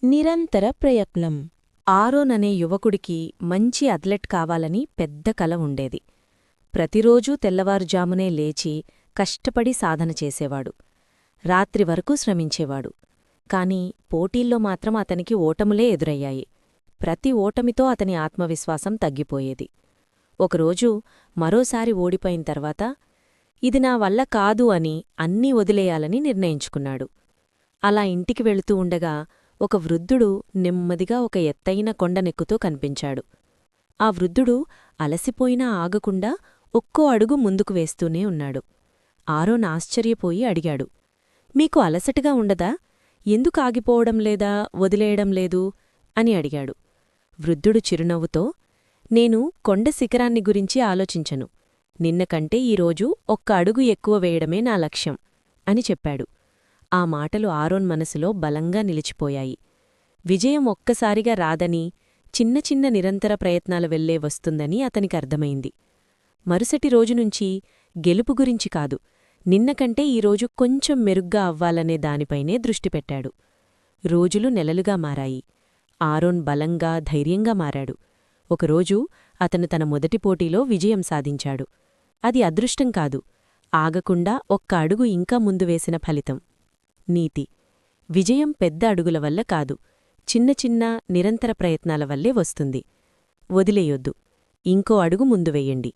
నిరంతర ప్రయత్నం. ఆరోన్ అనే యువకుడికి మంచి అథ్లెట్ కావాలని పెద్ద కల ఉండేది. ప్రతిరోజూ తెల్లవారుజామునే లేచి కష్టపడి సాధన చేసేవాడు. రాత్రి వరకూ శ్రమించేవాడు. కాని పోటీల్లో మాత్రం అతనికి ఓటములే ఎదురయ్యాయి. ప్రతి ఓటమితో అతని ఆత్మవిశ్వాసం తగ్గిపోయేది. ఒకరోజు మరోసారి ఓడిపోయిన తర్వాత ఇది నా వల్ల కాదు అని అన్నీ వదిలేయాలని నిర్ణయించుకున్నాడు. అలా ఇంటికి వెళుతూ ఉండగా ఒక వృద్ధుడు నెమ్మదిగా ఒక ఎత్తైన కొండనెక్కుతూ కనిపించాడు. ఆ వృద్ధుడు అలసిపోయినా ఆగకుండా ఒక్కో అడుగు ముందుకు వేస్తూనే ఉన్నాడు. ఆరోన్ ఆశ్చర్యపోయి అడిగాడు, మీకు అలసటగా ఉండదా? ఎందుకు ఆగిపోవడం లేదా, వదిలేయడం లేదు అని అడిగాడు. వృద్ధుడు చిరునవ్వుతో, నేను కొండ శిఖరాన్ని గురించి ఆలోచించను. నిన్నకంటే ఈరోజు ఒక్క అడుగు ఎక్కువ వేయడమే నా లక్ష్యం అని చెప్పాడు. ఆ మాటలు ఆరోన్ మనసులో బలంగా నిలిచిపోయాయి. విజయం ఒక్కసారిగా రాదని, చిన్న చిన్న నిరంతర ప్రయత్నాల వెళ్లే వస్తుందని అతనికర్థమైంది. మరుసటి రోజునుంచి గెలుపు గురించి కాదు, నిన్నకంటే ఈరోజు కొంచెం మెరుగ్గా అవ్వాలనే దానిపైనే దృష్టిపెట్టాడు. రోజులు నెలలుగా మారాయి. ఆరోన్ బలంగా, ధైర్యంగా మారాడు. ఒకరోజు అతను తన మొదటి పోటీలో విజయం సాధించాడు. అది అదృష్టం కాదు, ఆగకుండా ఒక్క అడుగు ఇంకా ముందు వేసిన ఫలితం. నీతి: విజయం పెద్ద అడుగుల వల్ల కాదు, చిన్న చిన్న నిరంతర ప్రయత్నాల వల్లే వస్తుంది. వదిలేయొద్దు, ఇంకో అడుగు ముందు వెయ్యండి.